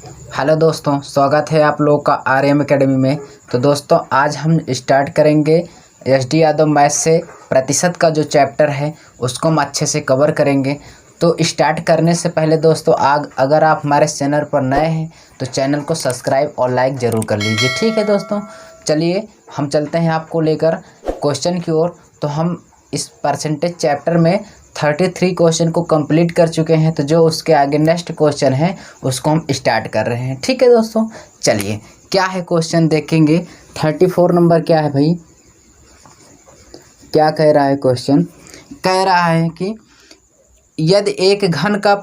Hello दोस्तों, स्वागत है आप लोगों का आर्यम एकेडमी में। तो दोस्तों आज हम स्टार्ट करेंगे एस.डी. यादव मैथ से प्रतिशत का जो चैप्टर है उसको हम अच्छे से कवर करेंगे। तो स्टार्ट करने से पहले दोस्तों अगर आप हमारे चैनल पर नए हैं तो चैनल को सब्सक्राइब और लाइक ज़रूर कर लीजिए। ठीक है दोस्तों, चलिए हम चलते हैं आपको लेकर क्वेश्चन की ओर। तो हम इस परसेंटेज चैप्टर में 33 क्वेश्चन को कंप्लीट कर चुके हैं। तो जो उसके आगे नेक्स्ट क्वेश्चन है उसको हम स्टार्ट कर रहे हैं। ठीक है दोस्तों, चलिए क्या है क्वेश्चन देखेंगे। 34 नंबर क्या है भाई, क्या कह रहा है क्वेश्चन। कह रहा है कि यदि एक घन का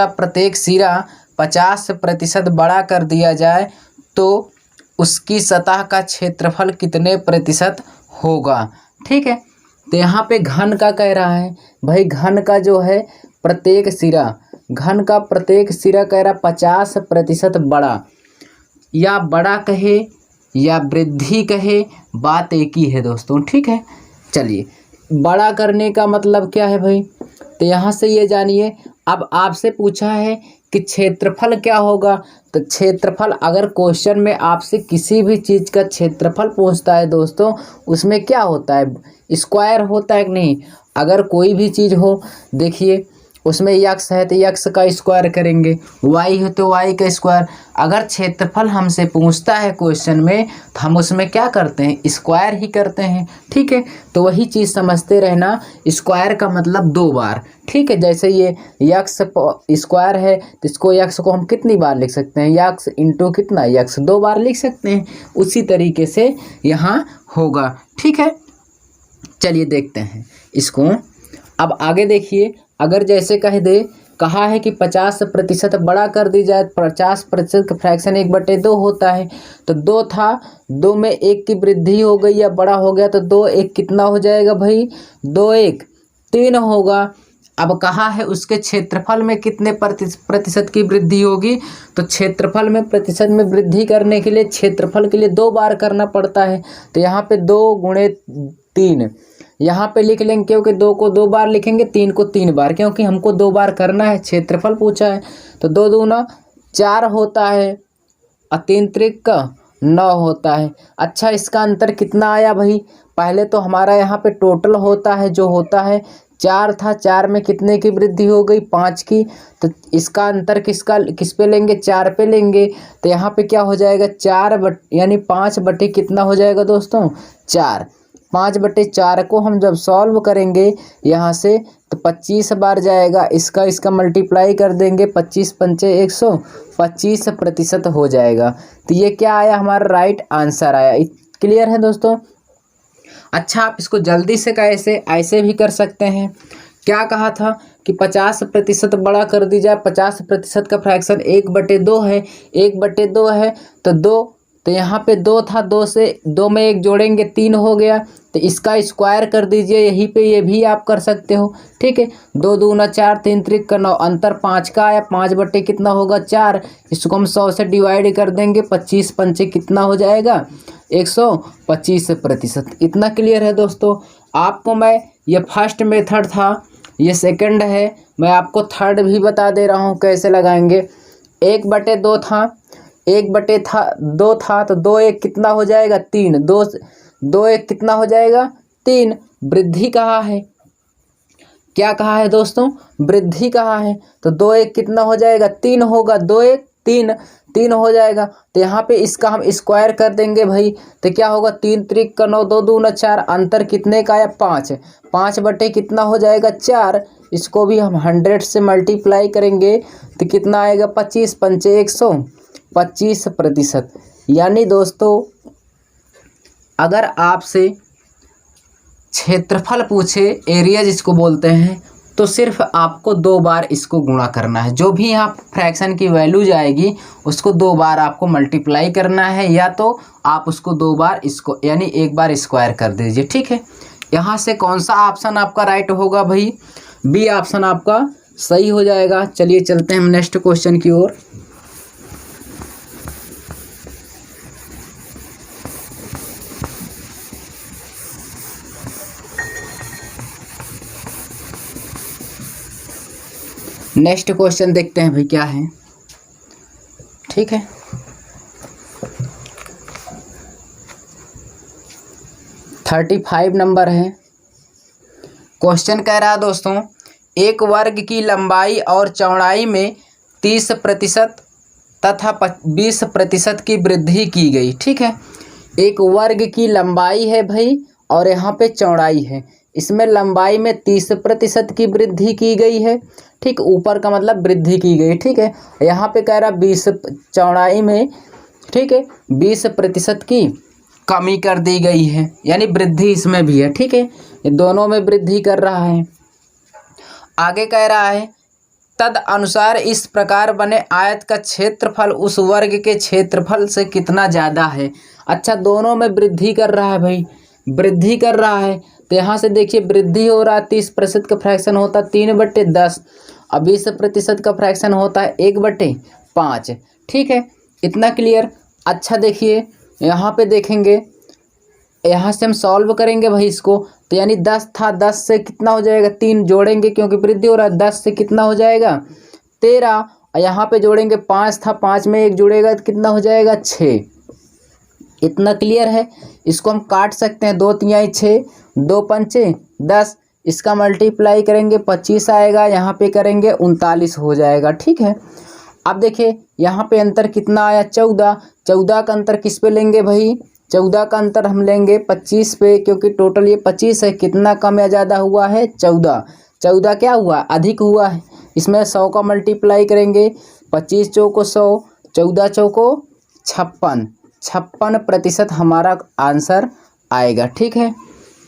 प्रत्येक सिरा 50% बड़ा कर दिया जाए तो उसकी सतह का क्षेत्रफल कितने प्रतिशत होगा। ठीक है, तो यहाँ पे घन का कह रहा है भाई, घन का जो है प्रत्येक सिरा कह रहा 50% बड़ा, या बड़ा कहे या वृद्धि कहे, बात एक ही है दोस्तों। ठीक है, चलिए बड़ा करने का मतलब क्या है भाई, तो यहाँ से ये जानिए। अब आपसे पूछा है कि क्षेत्रफल क्या होगा, तो क्षेत्रफल अगर क्वेश्चन में आपसे किसी भी चीज़ का क्षेत्रफल पूछता है दोस्तों, उसमें क्या होता है, स्क्वायर होता है कि नहीं। अगर कोई भी चीज़ हो, देखिए उसमें यक्स है तो यक्स का स्क्वायर करेंगे, वाई है तो वाई का स्क्वायर। अगर क्षेत्रफल हमसे पूछता है क्वेश्चन में तो हम उसमें क्या करते हैं, स्क्वायर ही करते हैं। ठीक है, तो वही चीज़ समझते रहना, स्क्वायर का मतलब 2 बार। ठीक है, जैसे ये यक्स स्क्वायर है तो इसको यक्स को हम कितनी बार लिख सकते हैं, यक्स इंटू कितना यक्स, 2 बार लिख सकते हैं। उसी तरीके से यहाँ होगा। ठीक है, चलिए देखते हैं इसको। अब आगे देखिए, अगर जैसे कहा है कि 50% बड़ा कर दी जाए, 50% का फ्रैक्शन 1/2 होता है। तो 2 था, 2 में 1 की वृद्धि हो गई या बड़ा हो गया, तो 2 1 कितना हो जाएगा भाई, 2 1 3 होगा। अब कहा है उसके क्षेत्रफल में कितने प्रतिशत की वृद्धि होगी, तो क्षेत्रफल में प्रतिशत में वृद्धि करने के लिए क्षेत्रफल के लिए 2 बार करना पड़ता है। तो यहाँ पे 2 गुणे 3 यहाँ पे लिख लेंगे, क्योंकि 2 को 2 बार लिखेंगे, 3 को 3 बार, क्योंकि हमको 2 बार करना है, क्षेत्रफल पूछा है। तो 2 दूना 4 होता है और 3 त्रिक का 9 होता है। अच्छा, इसका अंतर कितना आया भाई, पहले तो हमारा यहाँ पे टोटल होता है, जो होता है 4 था, 4 में कितने की वृद्धि हो गई, 5 की। तो इसका अंतर किस पे लेंगे, 4 पे लेंगे। तो यहाँ पे क्या हो जाएगा, 4 यानी 5 बटे कितना हो जाएगा दोस्तों, 4। 5/4 को हम जब सॉल्व करेंगे यहाँ से तो 25 बार जाएगा, इसका मल्टीप्लाई कर देंगे, 25 पंचे 125% हो जाएगा। तो ये क्या आया, हमारा राइट आंसर आया। क्लियर है दोस्तों। अच्छा, आप इसको जल्दी से ऐसे भी कर सकते हैं। क्या कहा था कि 50% बड़ा कर दी जाए, 50% का फ्रैक्शन 1/2 है, 1/2 है तो यहाँ पे 2 था, 2 से 2 में 1 जोड़ेंगे, 3 हो गया। तो इसका स्क्वायर कर दीजिए, यहीं पे ये भी आप कर सकते हो। ठीक है, 2 दूना 4, 3 त्रिक का 9, अंतर 5 का आया, 5 बटे कितना होगा, 4। इसको हम 100 से डिवाइड कर देंगे, 25 पंचे कितना हो जाएगा, 125%। इतना क्लियर है दोस्तों। आपको मैं, ये फर्स्ट मेथड था, ये सेकंड है, मैं आपको थर्ड भी बता दे रहा हूँ कैसे लगाएंगे। 1/2 था, 1/2 था, तो 2 1 कितना हो जाएगा, 3। 2 1 कितना हो जाएगा, 3। वृद्धि कहा है, क्या कहा है दोस्तों, वृद्धि कहा है। तो 2 1 कितना हो जाएगा, 3 होगा, 2 1 3 हो जाएगा। तो यहाँ पे इसका हम स्क्वायर कर देंगे भाई, तो क्या होगा, 3 त्रिक का 9, 2 दूना 4, अंतर कितने का आया, 5। 5 बटे कितना हो जाएगा, 4। इसको भी हम 100 से मल्टीप्लाई करेंगे तो कितना आएगा, 25 पंचे 125%। यानी दोस्तों अगर आपसे क्षेत्रफल पूछे, एरिया जिसको बोलते हैं, तो सिर्फ आपको 2 बार इसको गुणा करना है। जो भी यहाँ फ्रैक्शन की वैल्यू जाएगी उसको 2 बार आपको मल्टीप्लाई करना है, या तो आप उसको 2 बार इसको यानी 1 बार स्क्वायर कर दीजिए। ठीक है, यहाँ से कौन सा ऑप्शन आपका राइट होगा भाई, बी ऑप्शन आपका सही हो जाएगा। चलिए चलते हैं हम नेक्स्ट क्वेश्चन की ओर। नेक्स्ट क्वेश्चन देखते हैं भाई क्या है। ठीक है, 35 नंबर है। क्वेश्चन कह रहा है दोस्तों, एक वर्ग की लंबाई और चौड़ाई में 30% तथा 20% की वृद्धि की गई। ठीक है, एक वर्ग की लंबाई है भाई और यहाँ पे चौड़ाई है, इसमें लंबाई में 30% की वृद्धि की गई है। ठीक, ऊपर का मतलब वृद्धि की गई। ठीक है, यहाँ पे कह रहा 20 चौड़ाई में, ठीक है, 20% की कमी कर दी गई है, यानी वृद्धि इसमें भी है। ठीक है, ये दोनों में वृद्धि कर रहा है। आगे कह रहा है तद अनुसार इस प्रकार बने आयत का क्षेत्रफल उस वर्ग के क्षेत्रफल से कितना ज़्यादा है। अच्छा, दोनों में वृद्धि कर रहा है भाई, वृद्धि कर रहा है तो यहाँ से देखिए वृद्धि हो रहा है। 30% का फ्रैक्शन होता है 3/10 और 20% का फ्रैक्शन होता है 1/5। ठीक है, इतना क्लियर। अच्छा देखिए यहाँ पे देखेंगे, यहाँ से हम सॉल्व करेंगे भाई इसको, तो यानी 10 था, 10 से कितना हो जाएगा, 3 जोड़ेंगे क्योंकि वृद्धि हो रहा है, 10 से कितना हो जाएगा 13, और यहाँ पे जोड़ेंगे 5 था, 5 में 1 जुड़ेगा तो कितना हो जाएगा 6। इतना क्लियर है। इसको हम काट सकते हैं, 2 तिहाई 6, 2 पंचे 10, इसका मल्टीप्लाई करेंगे 25 आएगा, यहाँ पे करेंगे 39 हो जाएगा। ठीक है, अब देखिए यहाँ पे अंतर कितना आया 14, 14 का अंतर किस पे लेंगे भाई, 14 का अंतर हम लेंगे 25 पे, क्योंकि टोटल ये 25 है, कितना कम या ज़्यादा हुआ है 14, 14 क्या हुआ अधिक हुआ है। इसमें 100 का मल्टीप्लाई करेंगे, 25 चौको 100, 14 चौको 56, 56% हमारा आंसर आएगा। ठीक है,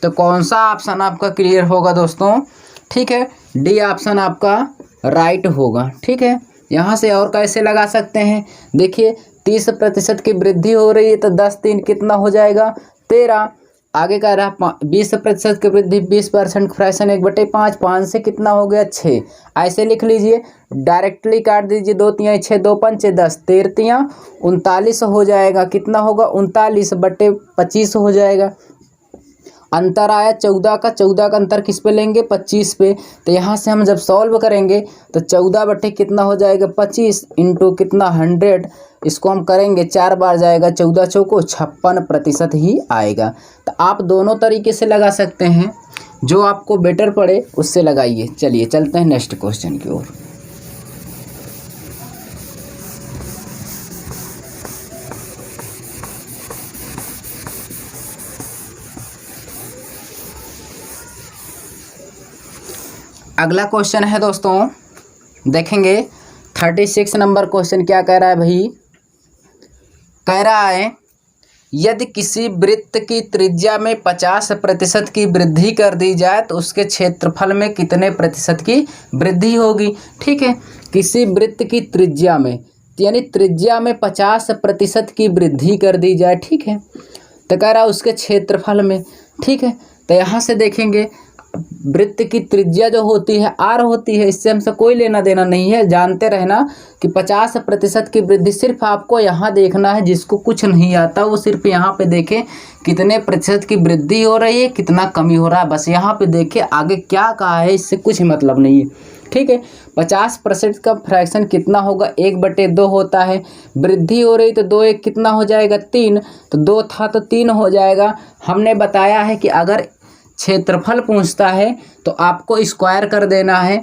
तो कौन सा ऑप्शन आपका क्लियर होगा दोस्तों। ठीक है, डी ऑप्शन आपका राइट होगा। ठीक है, यहाँ से और कैसे लगा सकते हैं, देखिए 30% की वृद्धि हो रही है तो 10 3 कितना हो जाएगा 13। आगे कह रहा 20% की वृद्धि 20% फ्रैक्शन 1/5, 5 से कितना हो गया 6। ऐसे लिख लीजिए, डायरेक्टली काट दीजिए, 2 तिहाई 6, 2 पंचे 10, 13 तिहाई 39 हो जाएगा। कितना होगा 39/25 हो जाएगा। अंतर आया 14 का, 14 का अंतर किस पे लेंगे 25 पे, तो यहाँ से हम जब सॉल्व करेंगे तो 14 कितना हो जाएगा 25 इंटू कितना 100, इसको हम करेंगे 4 बार जाएगा, 14 चौको 56% ही आएगा। तो आप दोनों तरीके से लगा सकते हैं, जो आपको बेटर पड़े उससे लगाइए। चलिए चलते हैं नेक्स्ट क्वेश्चन की ओर। अगला क्वेश्चन है दोस्तों, देखेंगे 36 नंबर क्वेश्चन क्या कह रहा है भाई, कह रहा है यदि किसी वृत्त की त्रिज्या में 50% की वृद्धि कर दी जाए तो उसके क्षेत्रफल में कितने प्रतिशत की वृद्धि होगी। ठीक है, किसी वृत्त की त्रिज्या में, यानी त्रिज्या में 50% की वृद्धि कर दी जाए। ठीक है, तो कह रहा है उसके क्षेत्रफल में। ठीक है, तो यहाँ से देखेंगे वृत्त की त्रिज्या जो होती है r होती है, इससे हमसे कोई लेना देना नहीं है। जानते रहना कि 50% की वृद्धि सिर्फ आपको यहाँ देखना है, जिसको कुछ नहीं आता वो सिर्फ यहाँ पे देखे कितने प्रतिशत की वृद्धि हो रही है, कितना कमी हो रहा है, बस यहाँ पे देखे, आगे क्या कहा है इससे कुछ मतलब नहीं है। ठीक है, 50% का फ्रैक्शन कितना होगा 1/2 होता है, वृद्धि हो रही तो 2 1 कितना हो जाएगा 3, तो 2 था तो 3 हो जाएगा। हमने बताया है कि अगर क्षेत्रफल पूछता है तो आपको स्क्वायर कर देना है।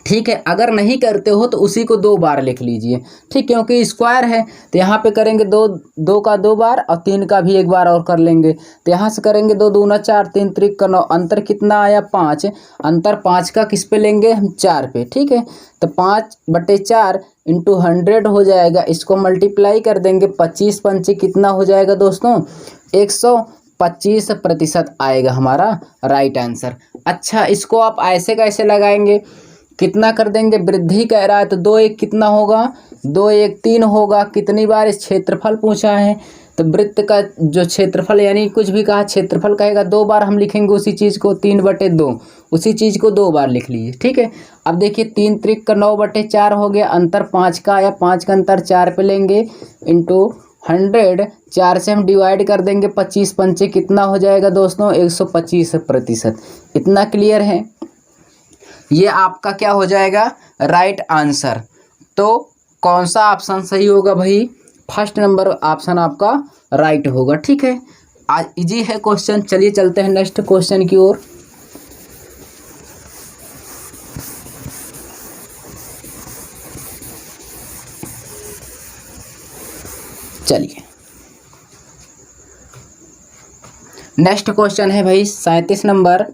ठीक है, अगर नहीं करते हो तो उसी को 2 बार लिख लीजिए। ठीक, क्योंकि स्क्वायर है तो यहाँ पे करेंगे 2 का 2 बार और 3 का भी 1 बार और कर लेंगे, तो यहाँ से करेंगे 2 दूना 4, 3 त्रिक का 9, अंतर कितना आया 5, अंतर 5 का किस पे लेंगे हम 4 पे। ठीक है, तो 5/4 इंटू 100 हो जाएगा, इसको मल्टीप्लाई कर देंगे, 25 पंचे कितना हो जाएगा दोस्तों 125% आएगा हमारा राइट आंसर। अच्छा, इसको आप ऐसे कैसे लगाएंगे, कितना कर देंगे, वृद्धि कह रहा है तो 2 1 कितना होगा 2 1 3 होगा। कितनी बार इस क्षेत्रफल पूछा है तो वृत्त का जो क्षेत्रफल, यानी कुछ भी कहा क्षेत्रफल कहेगा 2 बार हम लिखेंगे उसी चीज़ को, 3/2 उसी चीज़ को 2 बार लिख लीजिए। ठीक है, अब देखिए 3 त्रिक का 9/4 हो गया, अंतर 5 का आया, 5 का अंतर 4 पे लेंगे इंटू 100, 4 से हम डिवाइड कर देंगे, 25 पंचे कितना हो जाएगा दोस्तों 125%। इतना क्लियर है, ये आपका क्या हो जाएगा राइट आंसर। तो कौन सा ऑप्शन सही होगा भाई? फर्स्ट नंबर ऑप्शन आपका राइट होगा। ठीक है, आज इजी है क्वेश्चन। चलिए चलते हैं नेक्स्ट क्वेश्चन की ओर। चलिए नेक्स्ट क्वेश्चन है भाई 37 नंबर।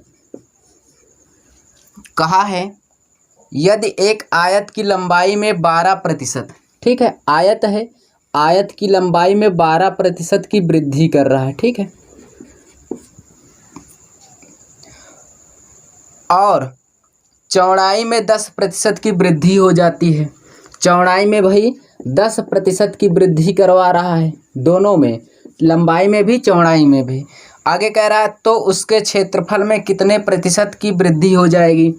कहा है यदि एक आयत की लंबाई में 12%, ठीक है, आयत है, आयत की लंबाई में 12% की वृद्धि कर रहा है, ठीक है, और चौड़ाई में 10% की वृद्धि हो जाती है। चौड़ाई में भाई 10% की वृद्धि करवा रहा है, दोनों में, लंबाई में भी चौड़ाई में भी। आगे कह रहा है तो उसके क्षेत्रफल में कितने प्रतिशत की वृद्धि हो जाएगी?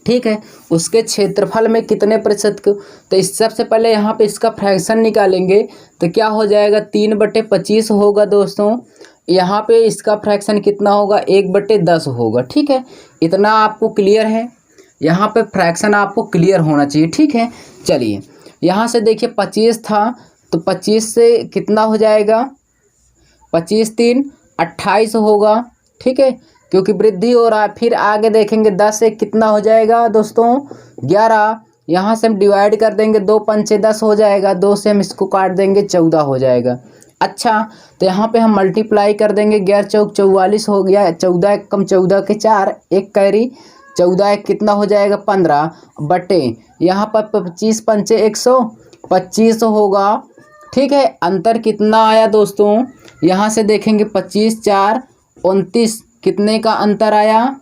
ठीक है, उसके क्षेत्रफल में कितने प्रतिशत को, तो इस सबसे पहले यहाँ पे इसका फ्रैक्शन निकालेंगे तो क्या हो जाएगा? 3/25 होगा दोस्तों। यहाँ पे इसका फ्रैक्शन कितना होगा? 1/10 होगा। ठीक है, इतना आपको क्लियर है? यहाँ पे फ्रैक्शन आपको क्लियर होना चाहिए। ठीक है, चलिए यहाँ से देखिए 25 था तो 25 से कितना हो जाएगा? 25 3 28 होगा। ठीक है, क्योंकि वृद्धि हो रहा है। फिर आगे देखेंगे 10 से कितना हो जाएगा दोस्तों? 11। यहाँ से हम डिवाइड कर देंगे, 2 पंचे 10 हो जाएगा, 2 से हम इसको काट देंगे, 14 हो जाएगा। अच्छा, तो यहाँ पे हम मल्टीप्लाई कर देंगे, 11 चौक 44 हो गया, 14 कम 14 के 4, एक कैरी, 14 कितना हो जाएगा? 15 बटे यहाँ पर 25 पंचे 125 होगा। ठीक है, अंतर कितना आया दोस्तों? यहाँ से देखेंगे 25 4 29, कितने का अंतर आया?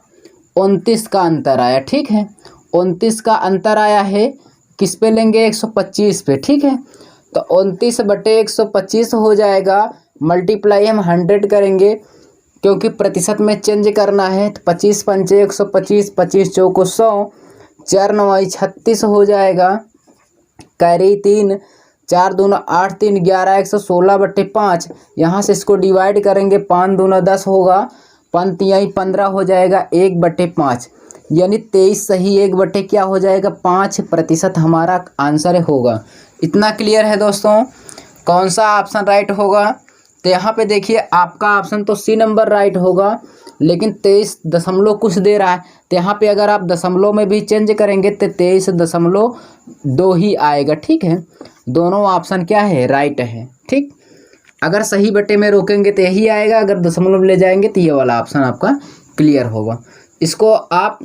29 का अंतर आया। ठीक है, 29 का अंतर आया है, किस पे लेंगे? 125 पे। ठीक है, तो 29/125 हो जाएगा। मल्टीप्लाई हम 100 करेंगे क्योंकि प्रतिशत में चेंज करना है। तो 25 पंचे 125, 25 चौको 100, 4 9 36 हो जाएगा। कैरी 3, 4 दूना 8 3 11 116/5। यहाँ से इसको डिवाइड करेंगे, 5 दूना 10 होगा, 5 यही 15 हो जाएगा, 1/5, यानी 23 सही 1 क्या हो जाएगा? 5% हमारा आंसर होगा। इतना क्लियर है दोस्तों? कौन सा ऑप्शन राइट होगा? तो यहाँ पे देखिए आपका ऑप्शन तो सी नंबर राइट होगा, लेकिन 23 दशमलव कुछ दे रहा है। तो यहाँ पे अगर आप दशमलव में भी चेंज करेंगे तो 23.2 ही आएगा। ठीक है, दोनों ऑप्शन क्या है? राइट है। ठीक, अगर सही बटे में रोकेंगे तो यही आएगा, अगर दशमलव ले जाएंगे तो ये वाला ऑप्शन आपका क्लियर होगा। इसको आप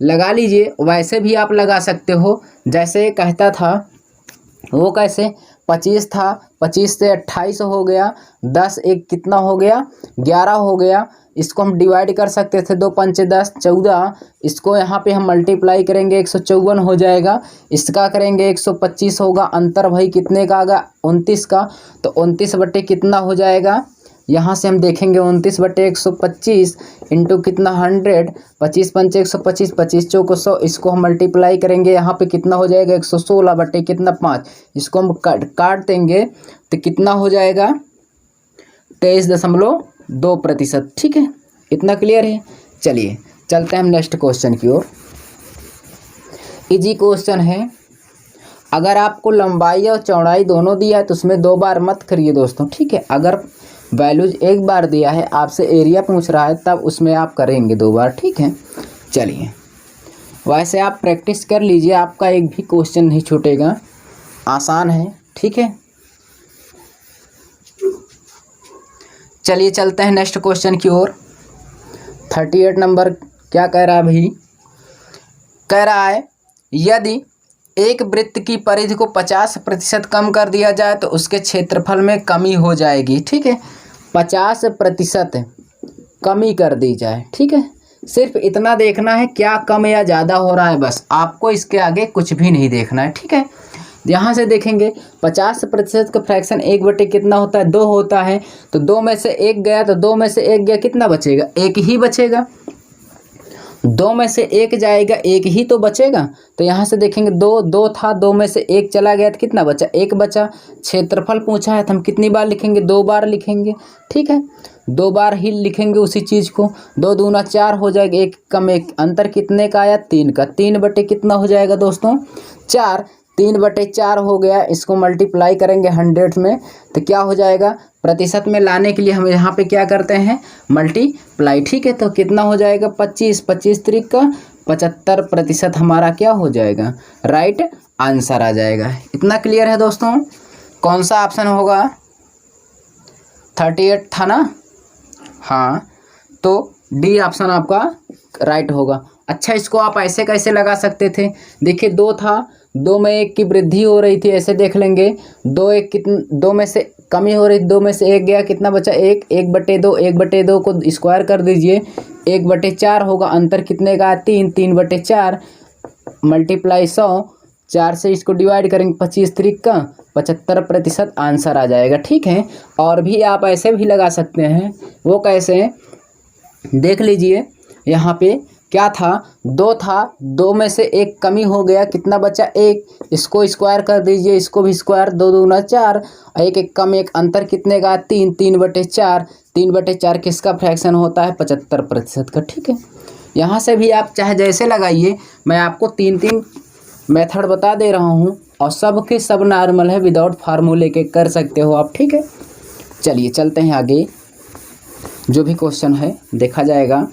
लगा लीजिए, वैसे भी आप लगा सकते हो जैसे कहता था। वो कैसे? 25 था, 25 से 28 हो गया, 10 1 कितना हो गया? 11 हो गया। इसको हम डिवाइड कर सकते थे, 2 पंचे 10 14, इसको यहाँ पे हम मल्टीप्लाई करेंगे, 154 हो जाएगा। इसका करेंगे 125 होगा। अंतर भाई कितने का आएगा? 29 का। तो 29 बटे कितना हो जाएगा? यहाँ से हम देखेंगे 29/125 इंटू कितना? 100, 25 पंचे 125, 25 चौको 100, इसको हम मल्टीप्लाई करेंगे, यहाँ पे कितना हो जाएगा? 116 बटे कितना? 5, इसको हम काट देंगे तो कितना हो जाएगा? 23.2%। ठीक है, इतना क्लियर है? चलिए चलते हैं हम नेक्स्ट क्वेश्चन की ओर। इजी क्वेश्चन है। अगर आपको लंबाई और चौड़ाई दोनों दिया है तो उसमें 2 बार मत करिए दोस्तों। ठीक है, अगर वैल्यूज एक बार दिया है, आपसे एरिया पूछ रहा है, तब उसमें आप करेंगे 2 बार। ठीक है, चलिए वैसे आप प्रैक्टिस कर लीजिए, आपका एक भी क्वेश्चन नहीं छूटेगा, आसान है। ठीक है, चलिए चलते हैं नेक्स्ट क्वेश्चन की ओर। 38 नंबर क्या कह रहा है भाई? कह रहा है यदि एक वृत्त की परिधि को 50% कम कर दिया जाए तो उसके क्षेत्रफल में कमी हो जाएगी। ठीक है, 50% कमी कर दी जाए। ठीक है, सिर्फ इतना देखना है क्या कम या ज़्यादा हो रहा है, बस आपको इसके आगे कुछ भी नहीं देखना है। ठीक है, यहाँ से देखेंगे 50% का फ्रैक्शन 1 कितना होता है? 2 होता है। तो 2 में से 1 गया तो 2 में से 1 गया, कितना बचेगा? 1 ही बचेगा। दो में से एक जाएगा, एक ही तो बचेगा। तो यहाँ से देखेंगे दो, दो था, दो में से एक चला गया तो कितना बचा, एक बचा। क्षेत्रफल पूछा है तो हम कितनी बार लिखेंगे, दो बार लिखेंगे। ठीक है, दो बार ही लिखेंगे उसी चीज़ को। दो दूना चार हो जाएगा, एक कम एक, अंतर कितने का आया, तीन का। तीन बटे कितना हो जाएगा दोस्तों, चार। 3/4 हो गया, इसको मल्टीप्लाई करेंगे 100 में तो क्या हो जाएगा, प्रतिशत में लाने के लिए हम यहाँ पे क्या करते हैं, मल्टीप्लाई। ठीक है, तो कितना हो जाएगा, 25, 25 त्रिक का 75% हमारा क्या हो जाएगा, राइट आंसर आ जाएगा। इतना क्लियर है दोस्तों। कौन सा ऑप्शन होगा, 38 था ना, हाँ, तो डी ऑप्शन आपका राइट होगा। अच्छा, इसको आप ऐसे कैसे लगा सकते थे, देखिए दो था, दो में एक की वृद्धि हो रही थी, ऐसे देख लेंगे। दो एक कितन, दो में से कमी हो रही, दो में से एक गया, कितना बचा, एक। 1/2, 1/2 को स्क्वायर कर दीजिए, 1/4 होगा, अंतर कितने का, 3, 3/4 मल्टीप्लाई 100, 4 से इसको डिवाइड करेंगे, 25 त्रिक का 75% आंसर आ जाएगा। ठीक है, और भी आप ऐसे भी लगा सकते हैं, वो कैसे देख लीजिए। यहाँ पे क्या था, दो था, दो में से एक कमी हो गया, कितना बचा, एक। इसको स्क्वायर कर दीजिए, इसको भी स्क्वायर, 2 दूना 4, एक एक कम एक, अंतर कितने का, 3, 3/4। 3/4 किसका फ्रैक्शन होता है, 75% का। ठीक है, यहाँ से भी आप चाहे जैसे लगाइए, मैं आपको 3 मेथड बता दे रहा हूँ और सब के सब नॉर्मल है, विदाउट फार्मूले के कर सकते हो आप। ठीक है, चलिए चलते हैं आगे, जो भी क्वेश्चन है देखा जाएगा।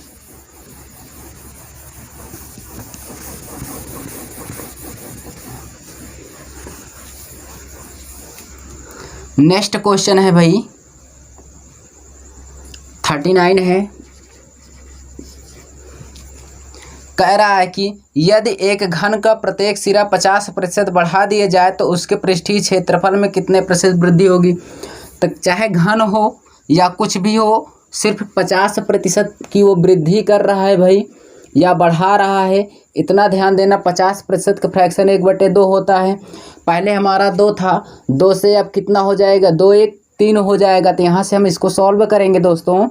नेक्स्ट क्वेश्चन है भाई 39 है। कह रहा है कि यदि एक घन का प्रत्येक सिरा 50% बढ़ा दिया जाए तो उसके पृष्ठीय क्षेत्रफल में कितने प्रतिशत वृद्धि होगी। तो चाहे घन हो या कुछ भी हो, सिर्फ 50% की वो वृद्धि कर रहा है भाई, या बढ़ा रहा है। इतना ध्यान देना, 50% का फ्रैक्शन 1/2 होता है। पहले हमारा 2 था, 2 से अब कितना हो जाएगा, 2 1 3 हो जाएगा। तो यहाँ से हम इसको सॉल्व करेंगे दोस्तों,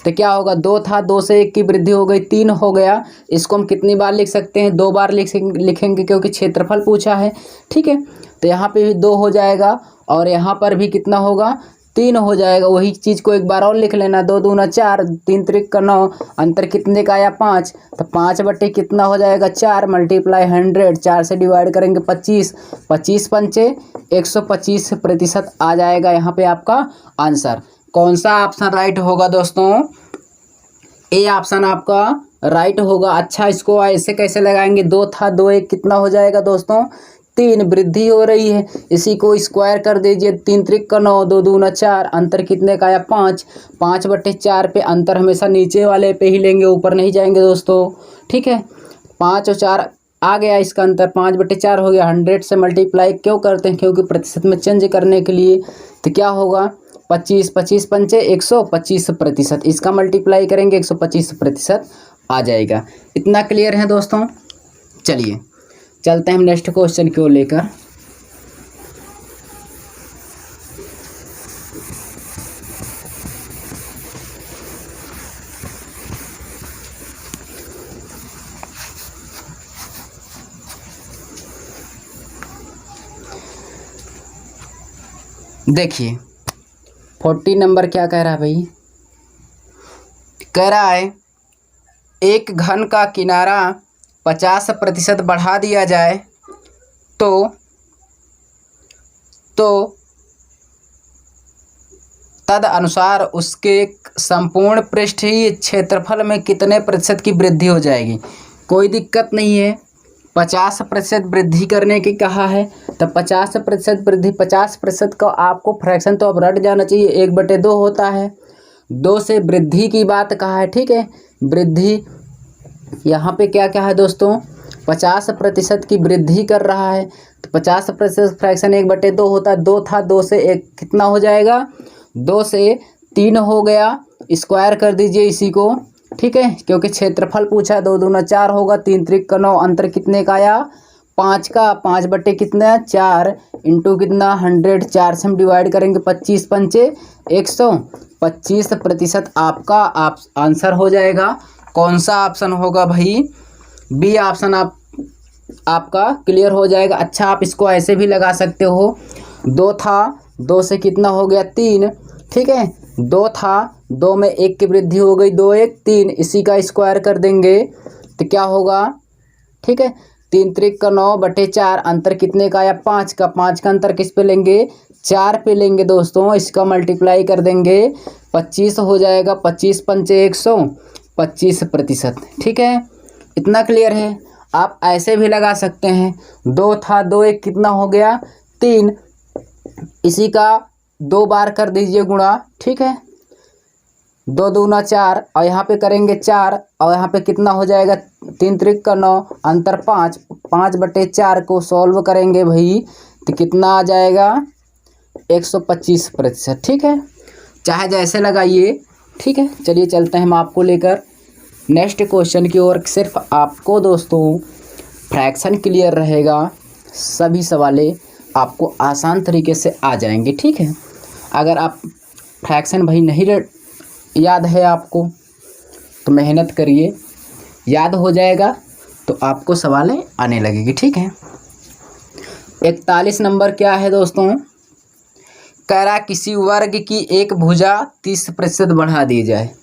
तो क्या होगा, 2 था, 2 से 1 की वृद्धि हो गई, 3 हो गया। इसको हम कितनी बार लिख सकते हैं, 2 बार लिखेंगे क्योंकि क्षेत्रफल पूछा है। ठीक है, तो यहाँ पे भी 2 हो जाएगा और यहाँ पर भी कितना होगा, 3 हो जाएगा। वही चीज़ को एक बार और लिख लेना, 2 दूना 4, 3 त्रिक का 9, अंतर कितने का आया, 5। तो 5 बटे कितना हो जाएगा, 4 मल्टीप्लाई 100, 4 से डिवाइड करेंगे 25, 25 पंचे 125% आ जाएगा यहाँ पे आपका आंसर। कौन सा ऑप्शन राइट होगा दोस्तों, ए ऑप्शन आपका राइट होगा। अच्छा, इसको ऐसे कैसे लगाएंगे, 2 था, 2 1 कितना हो जाएगा दोस्तों, 3, वृद्धि हो रही है, इसी को स्क्वायर कर दीजिए, 3 त्रिक का 9, 2 दूना 4, अंतर कितने का आया, 5। 5/4 पे, अंतर हमेशा नीचे वाले पे ही लेंगे, ऊपर नहीं जाएंगे दोस्तों। ठीक है, 5 और 4 आ गया, इसका अंतर 5/4 हो गया। 100 से मल्टीप्लाई क्यों करते हैं, क्योंकि प्रतिशत में चेंज करने के लिए। तो क्या होगा, 25, 25 पंचे 125%, इसका मल्टीप्लाई करेंगे 125% आ जाएगा। इतना क्लियर है दोस्तों। चलिए चलते हैं हम नेक्स्ट क्वेश्चन को लेकर। देखिए 40 नंबर क्या कह रहा है भाई, कह रहा है एक घन का किनारा 50% बढ़ा दिया जाए तो तद अनुसार उसके संपूर्ण पृष्ठीय क्षेत्रफल में कितने प्रतिशत की वृद्धि हो जाएगी। कोई दिक्कत नहीं है, 50% वृद्धि करने की कहा है तो 50% वृद्धि, 50% का आपको फ्रैक्शन तो अब रट जाना चाहिए, 1/2 होता है। 2 से वृद्धि की बात कहा है। ठीक है, वृद्धि यहाँ पे क्या क्या है दोस्तों, 50% की वृद्धि कर रहा है तो 50% फ्रैक्शन 1/2 होता है। 2 था, 2 से 1 कितना हो जाएगा, 2 से 3 हो गया, स्क्वायर कर दीजिए इसी को। ठीक है, क्योंकि क्षेत्रफल पूछा है, 2 दूना 4 होगा, 3 त्रिक का 9, अंतर कितने का आया, 5 का। 5 बटे कितना, 4 इंटू कितना 100, 4 से हम डिवाइड करेंगे, 25 पंचे 125% आपका आंसर हो जाएगा। कौन सा ऑप्शन होगा भाई? बी ऑप्शन आपका क्लियर हो जाएगा। अच्छा, आप इसको ऐसे भी लगा सकते हो, 2 था, 2 से कितना हो गया 3, ठीक है, 2 था, 2 में 1 की वृद्धि हो गई, 2 1 3, इसी का स्क्वायर कर देंगे तो क्या होगा, ठीक है, 3 त्रिक का 9 बटे 4, अंतर कितने का आया 5 का, 5 का अंतर किस पे लेंगे 4 पे लेंगे दोस्तों, इसका मल्टीप्लाई कर देंगे 25 हो जाएगा, 25 पंचे 100, 25%, ठीक है, इतना क्लियर है। आप ऐसे भी लगा सकते हैं, 2 था, 2 1 कितना हो गया 3, इसी का 2 बार कर दीजिए गुणा, ठीक है, 2 दूना 4, और यहाँ पे करेंगे 4, और यहाँ पे कितना हो जाएगा 3 त्रिक का 9, अंतर 5, 5 बटे 4 को सॉल्व करेंगे भाई तो कितना आ जाएगा 125%, ठीक है, चाहे जैसे लगाइए, ठीक है। चलिए चलते हैं हम आपको लेकर नेक्स्ट क्वेश्चन की ओर। सिर्फ आपको दोस्तों फ्रैक्शन क्लियर रहेगा, सभी सवालें आपको आसान तरीके से आ जाएंगे, ठीक है। अगर आप फ्रैक्शन भाई नहीं याद है आपको तो मेहनत करिए, याद हो जाएगा तो आपको सवालें आने लगेगी, ठीक है। 41 नंबर क्या है दोस्तों? कह रहा किसी वर्ग की एक भुजा 30% बढ़ा दी जाए।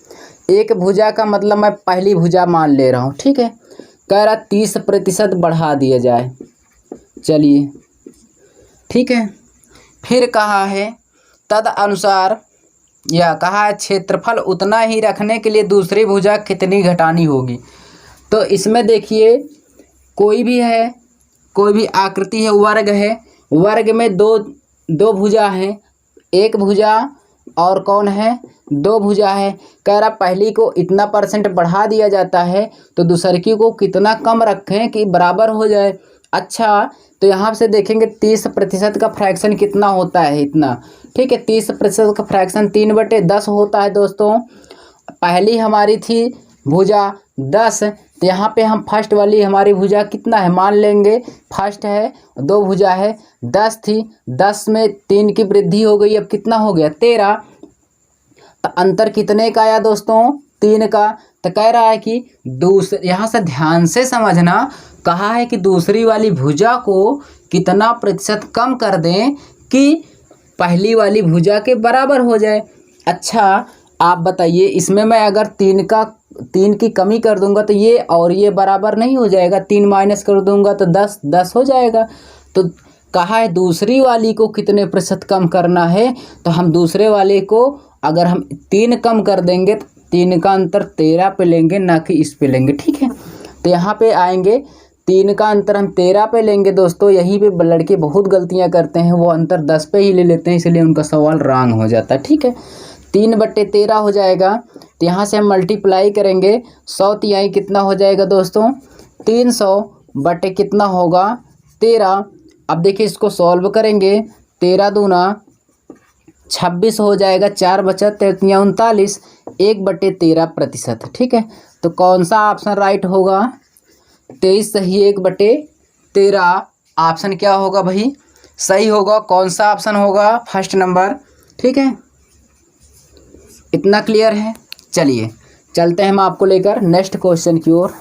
एक भुजा का मतलब मैं पहली भुजा मान ले रहा हूँ, ठीक है। कह रहा 30% बढ़ा दिया जाए, चलिए ठीक है। फिर कहा है तद अनुसार, या कहा है क्षेत्रफल उतना ही रखने के लिए दूसरी भुजा कितनी घटानी होगी। तो इसमें देखिए कोई भी है, कोई भी आकृति है, वर्ग है, वर्ग में दो भुजा हैं, एक भुजा और कौन है 2 भुजा है। कह रहा पहली को इतना % बढ़ा दिया जाता है तो दूसरी को कितना कम रखें कि बराबर हो जाए। अच्छा, तो यहाँ से देखेंगे 30% का फ्रैक्शन कितना होता है, इतना, ठीक है। 30% का फ्रैक्शन 3/10 होता है दोस्तों। पहली हमारी थी भुजा 10, तो यहाँ पे हम फर्स्ट वाली हमारी भुजा कितना है मान लेंगे, फर्स्ट है 2 भुजा है, 10 थी, 10 में 3 की वृद्धि हो गई, अब कितना हो गया 13। तो अंतर कितने का आया दोस्तों 3 का। तो कह रहा है कि यहाँ से ध्यान से समझना, कहा है कि दूसरी वाली भुजा को कितना प्रतिशत कम कर दें कि पहली वाली भुजा के बराबर हो जाए। अच्छा, आप बताइए इसमें मैं अगर 3 की कमी कर दूंगा तो ये और ये बराबर नहीं हो जाएगा, 3 माइनस कर दूंगा तो 10 हो जाएगा। तो कहा है दूसरी वाली को कितने प्रतिशत कम करना है, तो हम दूसरे वाले को अगर हम 3 कम कर देंगे तो 3 का अंतर 13 पे लेंगे, ना कि इस पे लेंगे, ठीक है। तो यहाँ पे आएंगे 3 का अंतर हम 13 पे लेंगे दोस्तों। यहीं पे लड़के बहुत गलतियाँ करते हैं, वो अंतर 10 पे ही ले लेते हैं, इसलिए उनका सवाल रॉन्ग हो जाता है, ठीक है। 3/13 हो जाएगा, तो यहाँ से हम मल्टीप्लाई करेंगे, 100 तिहाई कितना हो जाएगा दोस्तों 300 बटे कितना होगा 13। अब देखिए इसको सॉल्व करेंगे, 13 दूना 26 हो जाएगा, 4 बचा 39, 1/13%, ठीक है। तो कौन सा ऑप्शन राइट होगा 23 सही, 1/13 ऑप्शन क्या होगा भाई सही होगा। कौन सा ऑप्शन होगा फर्स्ट नंबर, ठीक है। इतना क्लियर है। चलिए चलते हैं हम आपको लेकर नेक्स्ट क्वेश्चन की ओर।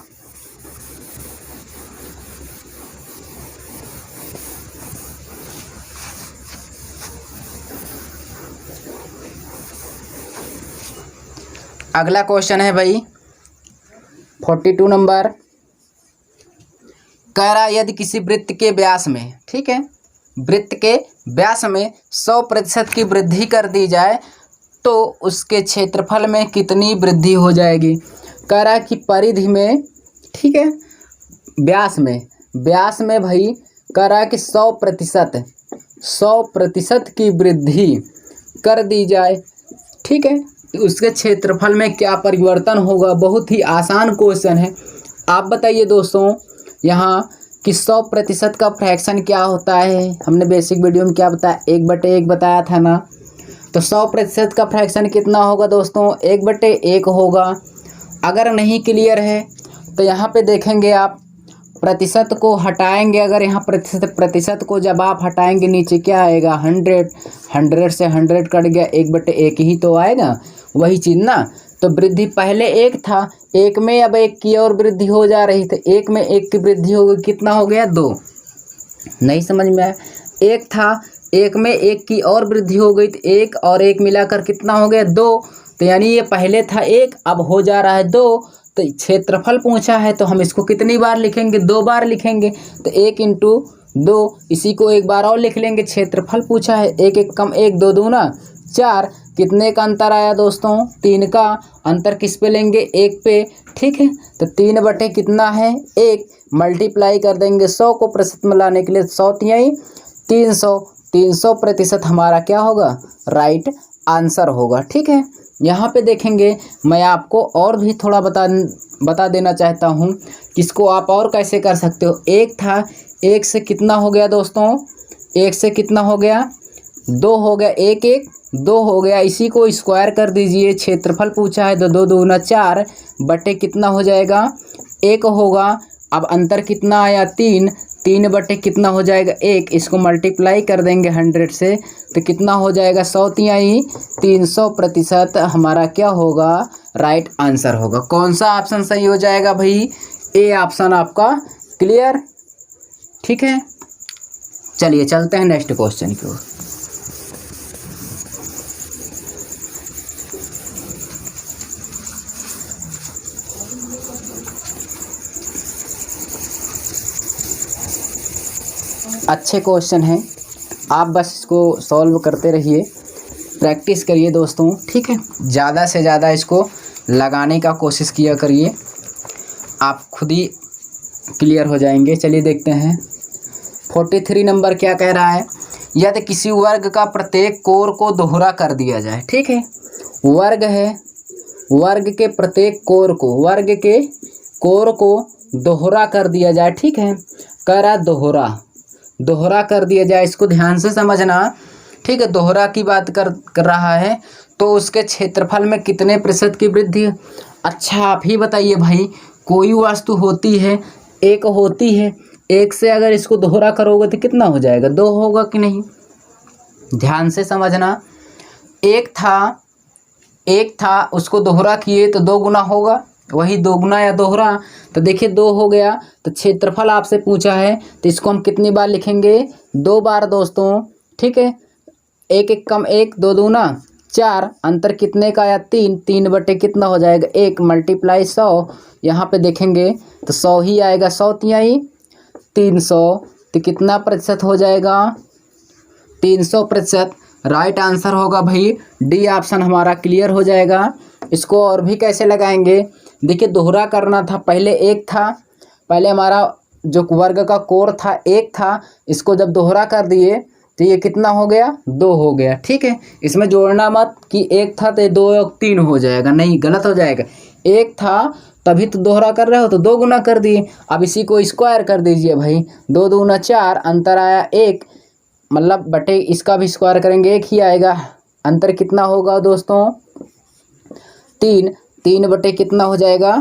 अगला क्वेश्चन है भाई 42 नंबर। कह रहा यदि किसी वृत्त के व्यास में, ठीक है, वृत्त के व्यास में 100% की वृद्धि कर दी जाए तो उसके क्षेत्रफल में कितनी वृद्धि हो जाएगी। कह रहा है कि परिधि में, ठीक है, व्यास में भाई कह रहा है कि 100% की वृद्धि कर दी जाए, ठीक है, तो उसके क्षेत्रफल में क्या परिवर्तन होगा। बहुत ही आसान क्वेश्चन है। आप बताइए दोस्तों यहाँ कि 100% का फ्रैक्शन क्या होता है। हमने बेसिक वीडियो में क्या बताया, 1/1 बताया था ना। तो 100% का फ्रैक्शन कितना होगा दोस्तों 1/1 होगा। अगर नहीं क्लियर है तो यहाँ पे देखेंगे आप प्रतिशत को हटाएंगे। अगर यहाँ प्रतिशत को जब आप हटाएंगे नीचे क्या आएगा 100 से 100 कट गया, 1/1 ही तो आएगा, वही चीज़ ना। तो वृद्धि पहले एक था, एक में अब एक की और वृद्धि हो जा रही, तो एक में एक की वृद्धि हो गई, कितना हो गया 2। नहीं समझ में आया, एक था, एक में एक की और वृद्धि हो गई, तो एक और एक मिलाकर कितना हो गया 2। तो यानी ये पहले था 1, अब हो जा रहा है 2। तो क्षेत्रफल पूछा है तो हम इसको कितनी बार लिखेंगे, 2 बार लिखेंगे। तो 1 × 2, इसी को एक बार और लिख लेंगे। क्षेत्रफल पूछा है, 1 1 कम 1, 2 दूना 4। कितने का अंतर आया दोस्तों, 3 का। अंतर किस पे लेंगे, 1 पे, ठीक है। तो 3 बटे कितना है 1, मल्टीप्लाई कर देंगे 100 को प्रतिशत में लाने के लिए, 100 तिहाई 300, 300% हमारा क्या होगा, राइट आंसर होगा, ठीक है। यहाँ पे देखेंगे, मैं आपको और भी थोड़ा बता देना चाहता हूँ, किसको आप और कैसे कर सकते हो। 1 था, 1 से कितना हो गया दोस्तों, 1 से कितना हो गया 2 हो गया, 1 1 2 हो गया। इसी को स्क्वायर कर दीजिए, क्षेत्रफल पूछा है तो 2 दूना 4 बटे कितना हो जाएगा 1 होगा। अब अंतर कितना आया 3, 3 बटे कितना हो जाएगा 1, इसको मल्टीप्लाई कर देंगे 100 से, तो कितना हो जाएगा 100 तिहाई 300% हमारा क्या होगा, राइट आंसर होगा। कौन सा ऑप्शन सही हो जाएगा भाई, ए ऑप्शन आपका क्लियर, ठीक है। चलिए चलते हैं नेक्स्ट क्वेश्चन की ओर। अच्छे क्वेश्चन हैं, आप बस इसको सॉल्व करते रहिए, प्रैक्टिस करिए दोस्तों, ठीक है। ज़्यादा से ज़्यादा इसको लगाने का कोशिश किया करिए, आप खुद ही क्लियर हो जाएंगे। चलिए देखते हैं 43 नंबर क्या कह रहा है, यदि किसी वर्ग का प्रत्येक कोर को दोहरा कर दिया जाए, ठीक है। वर्ग है, वर्ग के प्रत्येक कोर को, वर्ग के कोर को दोहरा कर दिया जाए, ठीक है। कह रहा दोहरा कर दिया जाए, इसको ध्यान से समझना, ठीक है। दोहरा की बात कर रहा है, तो उसके क्षेत्रफल में कितने प्रतिशत की वृद्धि। अच्छा आप ही बताइए भाई, कोई वस्तु होती है, एक होती है, एक से अगर इसको दोहरा करोगे तो कितना हो जाएगा, 2 होगा कि नहीं। ध्यान से समझना, एक था उसको दोहरा किए तो 2 गुना होगा, वही 2 गुना या दोहरा, तो देखिए 2 हो गया। तो क्षेत्रफल आपसे पूछा है तो इसको हम कितनी बार लिखेंगे, 2 बार दोस्तों, ठीक है। 1 1 कम 1, 2 दूना 4, अंतर कितने का आया 3, 3 बटे कितना हो जाएगा 1, मल्टीप्लाई 100, यहाँ पे देखेंगे तो 100 ही आएगा, 100 तिहाई 300, तो कितना प्रतिशत हो जाएगा 300%, राइट आंसर होगा भाई डी ऑप्शन हमारा क्लियर हो जाएगा। इसको और भी कैसे लगाएंगे, देखिए दोहरा करना था, पहले 1 था, पहले हमारा जो वर्ग का कोर था 1 था, इसको जब दोहरा कर दिए तो ये कितना हो गया 2 हो गया, ठीक है। इसमें जोड़ना मत कि 1 था तो 2 और 3 हो जाएगा, नहीं गलत हो जाएगा। 1 था तभी तो दोहरा कर रहे हो तो 2 गुना कर दिए। अब इसी को स्क्वायर कर दीजिए भाई, 2 दूना 4, अंतर आया 1, मतलब बटे इसका भी स्क्वायर करेंगे 1 ही आएगा। अंतर कितना होगा दोस्तों 3, 3 बटे कितना हो जाएगा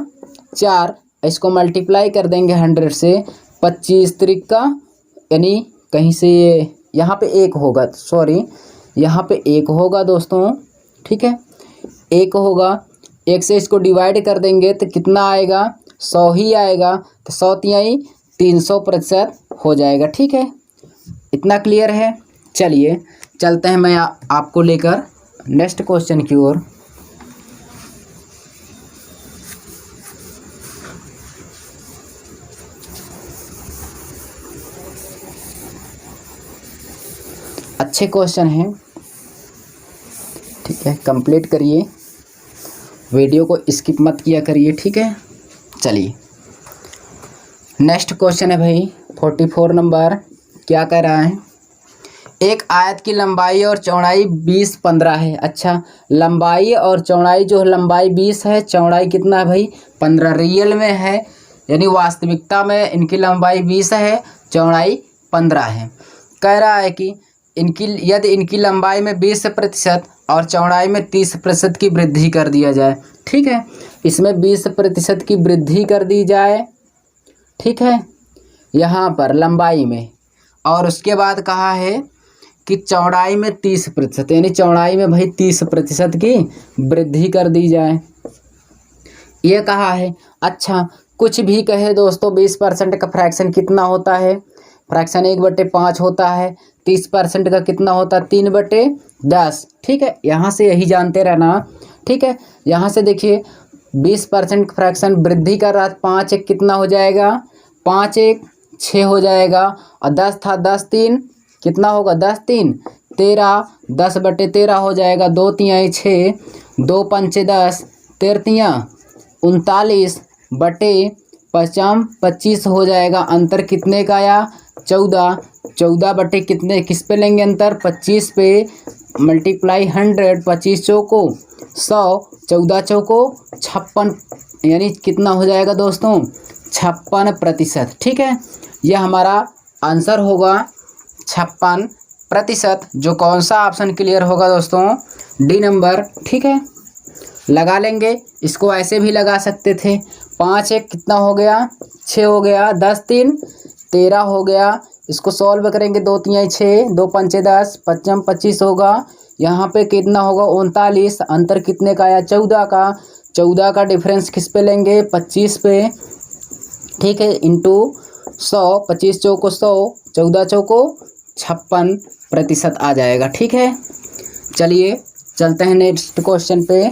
4, इसको मल्टीप्लाई कर देंगे 100 से, 25 त्रिका यानी कहीं से यहाँ पे 1 होगा, सॉरी यहाँ पे 1 होगा दोस्तों, ठीक है। 1 होगा, 1 से इसको डिवाइड कर देंगे तो कितना आएगा 100 ही आएगा, तो 100 तिहाई 300% हो जाएगा, ठीक है। इतना क्लियर है। चलिए चलते हैं मैं आपको लेकर नेक्स्ट क्वेश्चन की ओर। अच्छे क्वेश्चन हैं, ठीक है, कंप्लीट करिए, वीडियो को स्किप मत किया करिए, ठीक है। चलिए नेक्स्ट क्वेश्चन है भाई 44 नंबर, क्या कह रहा है, एक आयत की लंबाई और चौड़ाई 20 15 है। अच्छा लंबाई और चौड़ाई, जो लंबाई 20 है, चौड़ाई कितना है भाई 15, रियल में है, यानी वास्तविकता में इनकी लंबाई 20 है, चौड़ाई 15 है। कह रहा है कि यदि इनकी लंबाई में 20% और चौड़ाई में 30% की वृद्धि कर दिया जाए, ठीक है। इसमें 20% की वृद्धि कर दी जाए, ठीक है, यहाँ पर लंबाई में, और उसके बाद कहा है कि चौड़ाई में 30%, यानी चौड़ाई में भाई 30% की वृद्धि कर दी जाए, ये कहा है। अच्छा, कुछ भी कहे दोस्तों, 20% का फ्रैक्शन कितना होता है? फ्रैक्शन 1/5 होता है। 30% का कितना होता है? 3/10। ठीक है, यहाँ से यही जानते रहना। ठीक है, यहाँ से देखिए 20% फ्रैक्शन वृद्धि कर रहा है, 5 1 कितना हो जाएगा? 5 1 6 हो जाएगा। और 10 था, 10 3 कितना होगा? 10 3 13, 10/13 हो जाएगा। 2 तिहाई 6, 2 पंचे 10, 13 39 बटे 25 हो जाएगा। अंतर कितने का आया? 14। 14 बटे कितने, किस पे लेंगे अंतर? 25 पे, मल्टीप्लाई 100, 25 चौको 100, 14 चौको 56, यानी कितना हो जाएगा दोस्तों? 56%। ठीक है, यह हमारा आंसर होगा 56%। जो कौन सा ऑप्शन क्लियर होगा दोस्तों? D number. ठीक है, लगा लेंगे। इसको ऐसे भी लगा सकते थे। 5 1 कितना हो गया? 6 हो गया। 10 3 13 हो गया। इसको सॉल्व करेंगे। 2 तिहाई 6, 2 पंचे 10, 55 25 होगा। यहाँ पे कितना होगा? 39। अंतर कितने का आया? 14 का। 14 का डिफरेंस किस पे लेंगे? 25 पे। ठीक है, इंटू 100, 25 चौको 100, 14 चौको 56% आ जाएगा। ठीक है, चलिए चलते हैं नेक्स्ट क्वेश्चन पे।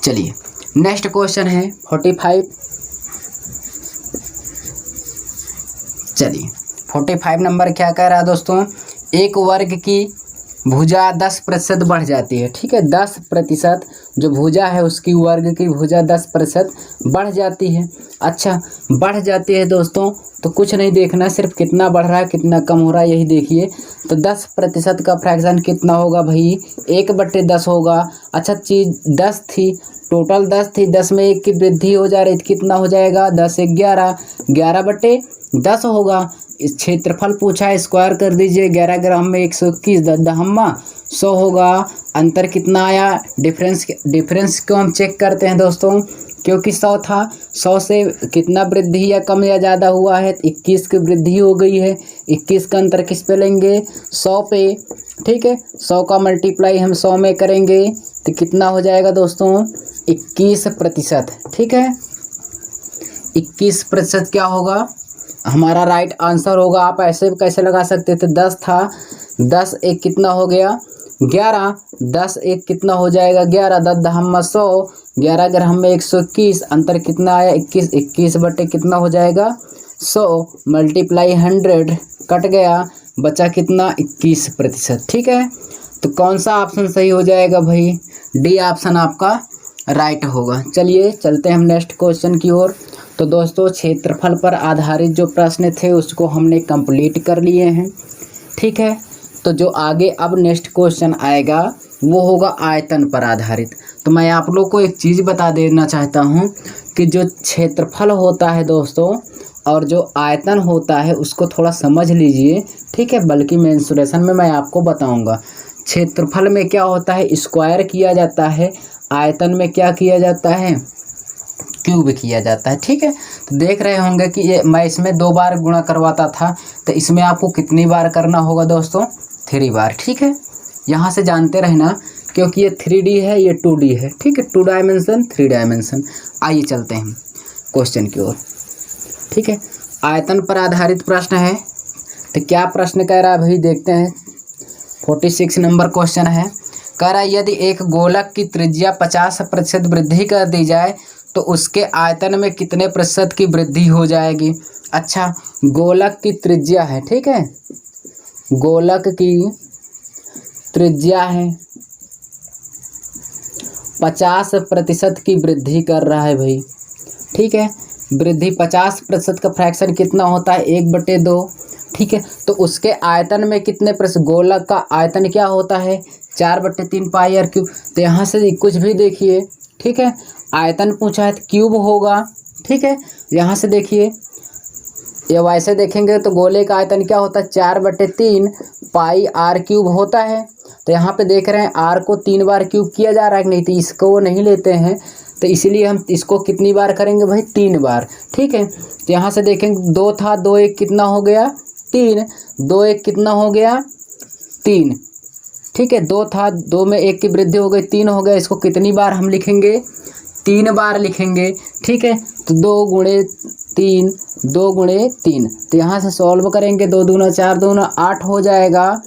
चलिए नेक्स्ट क्वेश्चन है 45। चलिए 45 नंबर क्या कह रहा है दोस्तों? एक वर्ग की भुजा 10% बढ़ जाती है। ठीक है, 10%, जो भुजा है उसकी वर्ग की भुजा 10% बढ़ जाती है। अच्छा, बढ़ जाती है दोस्तों, तो कुछ नहीं देखना, सिर्फ कितना बढ़ रहा है कितना कम हो रहा है यही देखिए। तो 10% का फ्रैक्शन कितना होगा भाई? 1/10 होगा। अच्छा, चीज 10 थी, टोटल 10 थी, 10 में 1 की वृद्धि हो जा रही थी, कितना हो जाएगा? 10 1 11, 11/10 होगा। इस क्षेत्रफल पूछा है, स्क्वायर कर दीजिए। 11 ग्राम में 121, 100 होगा। अंतर कितना आया? डिफरेंस को हम चेक करते हैं दोस्तों, क्योंकि 100 था, 100 से कितना वृद्धि या कम या ज़्यादा हुआ है? 21 की वृद्धि हो गई है। 21 का अंतर किस पे लेंगे? 100 पे। ठीक है, 100 का मल्टीप्लाई हम 100 में करेंगे तो कितना हो जाएगा दोस्तों? 21%। ठीक है, 21% क्या होगा? हमारा राइट आंसर होगा। आप ऐसे कैसे लगा सकते थे? 10 था, 10 1 कितना हो गया? 11, 10 1 कितना हो जाएगा? 11, 10 10 100, 11 ग्राम में 121, अंतर कितना आया? 21, 21 बटे कितना हो जाएगा? 100, मल्टीप्लाई 100, कट गया, बचा कितना? 21%। ठीक है, तो कौन सा ऑप्शन सही हो जाएगा भाई? डी ऑप्शन आपका राइट होगा। चलिए चलते हैं हम नेक्स्ट क्वेश्चन की ओर। तो दोस्तों, क्षेत्रफल पर आधारित जो प्रश्न थे उसको हमने कंप्लीट कर लिए हैं। ठीक है, तो जो आगे अब नेक्स्ट क्वेश्चन आएगा वो होगा आयतन पर आधारित। तो मैं आप लोग को एक चीज़ बता देना चाहता हूँ कि जो क्षेत्रफल होता है दोस्तों और जो आयतन होता है उसको थोड़ा समझ लीजिए। ठीक है, बल्कि मेंसुरेशन में मैं आपको बताऊँगा। क्षेत्रफल में क्या होता है? स्क्वायर किया जाता है। आयतन में क्या किया जाता है? क्यूब किया जाता है। ठीक है, तो देख रहे होंगे कि ये मैं इसमें 2 बार गुणा करवाता था, तो इसमें आपको कितनी बार करना होगा दोस्तों? 3 बार। ठीक है, यहाँ से जानते रहना, क्योंकि ये 3D है, ये 2D है। ठीक है, 2 डायमेंशन 3 डायमेंशन। आइए चलते हैं क्वेश्चन की ओर। ठीक है, आयतन पर आधारित प्रश्न है। तो क्या प्रश्न कह रहा है भाई? देखते हैं। 46 नंबर क्वेश्चन है। कह रहा है यदि एक गोलक की त्रिज्या 50% वृद्धि कर दी जाए तो उसके आयतन में कितने प्रतिशत की वृद्धि हो जाएगी? अच्छा, गोलक की त्रिज्या है। ठीक है, गोलक की त्रिज्या है, 50% की वृद्धि कर रहा है भाई। ठीक है, वृद्धि 50% का फ्रैक्शन कितना होता है? 1/2। ठीक है, तो उसके आयतन में कितने प्रतिशत? गोलक का आयतन क्या होता है? 4/3 पाई आर क्यूब। तो यहाँ से कुछ भी देखिए। ठीक है, आयतन पूछा है तो क्यूब होगा। ठीक है, यहाँ से देखिए ये वैसे देखेंगे तो गोले का आयतन क्या होता है 4/3 पाई आर क्यूब होता है। तो यहाँ पे देख रहे हैं आर को 3 बार क्यूब किया जा रहा है कि नहीं, तो इसको नहीं लेते हैं, तो इसीलिए हम इसको कितनी बार करेंगे भाई 3 बार। ठीक है, तो यहाँ से देखेंगे 2 था, 2 1 कितना हो गया 3, 2 1 कितना हो गया 3। ठीक है, 2 था, 2 में 1 की वृद्धि हो गई 3 हो गया। इसको कितनी बार हम लिखेंगे 3 बार लिखेंगे। ठीक है, तो 2 गुणे 3, 2 गुणे 3, तो यहाँ से सॉल्व करेंगे 2 दूना 4 दूना 8 हो जाएगा।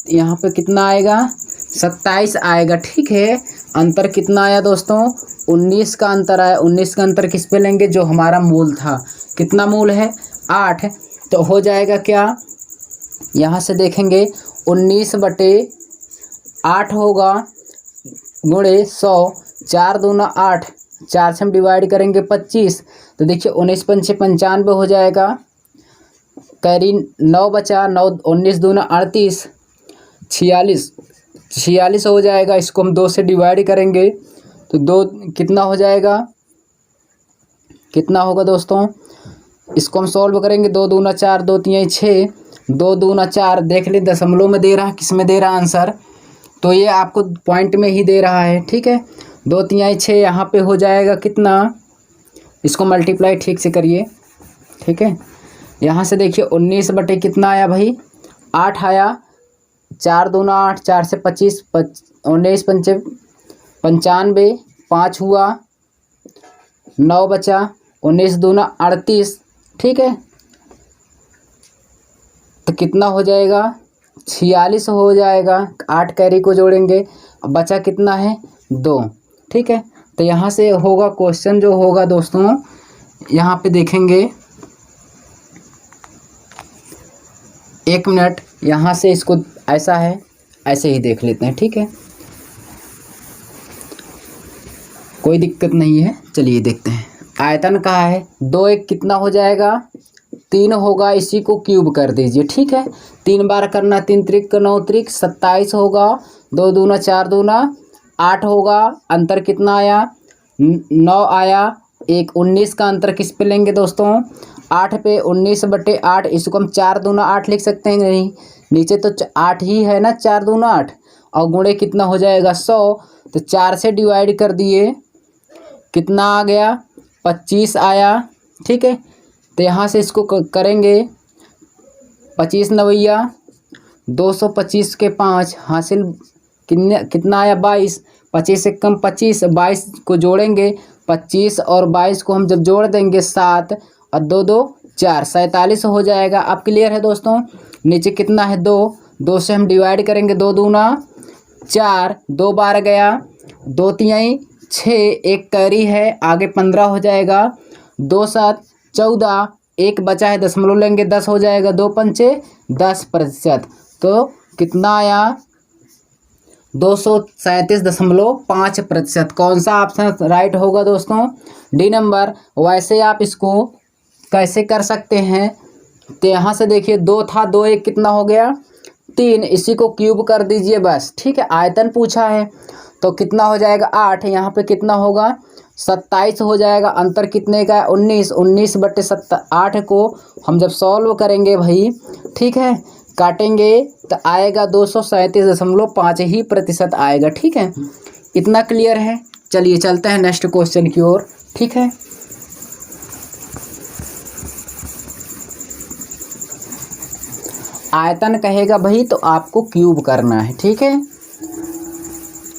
यहाँ पे कितना आएगा 27 आएगा। ठीक है, अंतर कितना आया दोस्तों 19 का अंतर आया। 19 का अंतर किस पे लेंगे, जो हमारा मूल था, कितना मूल है 8, तो हो जाएगा क्या, यहाँ से देखेंगे 19/8 होगा गुणे 100, 4 दूना 8, 4 से हम डिवाइड करेंगे 25, तो देखिए 19 पंचे 95 हो जाएगा। कैरी 9 बचा, 9 19 दूना 38, 46 हो जाएगा। इसको हम 2 से डिवाइड करेंगे तो 2 कितना हो जाएगा, कितना होगा दोस्तों, इसको हम सॉल्व करेंगे 2 दूना 4, 2 3 6, 2 दूना 4, देख ले दशमलव में दे रहा है, किस में दे रहा है आंसर, तो ये आपको पॉइंट में ही दे रहा है। ठीक है, 2 3 6 यहाँ पे हो जाएगा कितना, इसको मल्टीप्लाई ठीक से करिए। ठीक है, यहाँ से देखिए 19 बटे कितना आया भाई 8 आया, 4 दूना 8, 4 से 25, 19 पंचे 95, 5 हुआ, 9 बचा, 19 दूना 38। ठीक है, तो कितना हो जाएगा 46 हो जाएगा। 8 कैरी को जोड़ेंगे, अब बचा कितना है 2। ठीक है, तो यहाँ से होगा क्वेश्चन जो होगा दोस्तों, यहाँ पे देखेंगे 1 मिनट, यहाँ से इसको ऐसा है, ऐसे ही देख लेते हैं। ठीक है, कोई दिक्कत नहीं है, चलिए देखते हैं। आयतन कहाँ है, 2 1 कितना हो जाएगा 3 होगा, इसी को क्यूब कर दीजिए। ठीक है, 3 बार करना, 3 त्रिक 9 त्रिक 27 होगा, 2 दूना 4 दूना 8 होगा, अंतर कितना आया 9 आया। 19 का अंतर किस पे लेंगे दोस्तों 8 पे, 19/8, इसको हम 4 दूना 8 लिख सकते हैं नहीं, नीचे तो 8 ही है ना, 4 दूना 8, और गुणे कितना हो जाएगा 100, तो 4 से डिवाइड कर दिए, कितना आ गया 25 आया। ठीक है, तो यहाँ से इसको करेंगे 25 नवैया 225 के 5 हासिल, कितना आया 22, 25 से कम 25, 22 को जोड़ेंगे, 25 और 22 को हम जब जोड़ देंगे 7 और 2 2 4, 47 हो जाएगा। अब क्लियर है दोस्तों, नीचे कितना है 2 से हम डिवाइड करेंगे, 2 दूना 4, 2 बार गया, 2 3 6, 1 कैरी है, आगे 15 हो जाएगा, 2 7 14, 1 बचा है, दशमलव लेंगे 10 हो जाएगा, 2 पंचे 10%, तो कितना आया 237.5%। कौन सा ऑप्शन राइट होगा दोस्तों, डी नंबर। वैसे आप इसको कैसे कर सकते हैं, तो यहाँ से देखिए 2 था, 2 1 कितना हो गया 3, इसी को क्यूब कर दीजिए बस। ठीक है, आयतन पूछा है तो कितना हो जाएगा 8, यहाँ पे कितना होगा 27 हो जाएगा, अंतर कितने का है 19, 19/8 को हम जब सॉल्व करेंगे भाई, ठीक है, काटेंगे तो आएगा 237.5 ही प्रतिशत आएगा। ठीक है, इतना क्लियर है। चलिए चलते हैं नेक्स्ट क्वेश्चन की ओर। ठीक है, आयतन कहेगा भाई तो आपको क्यूब करना है। ठीक है,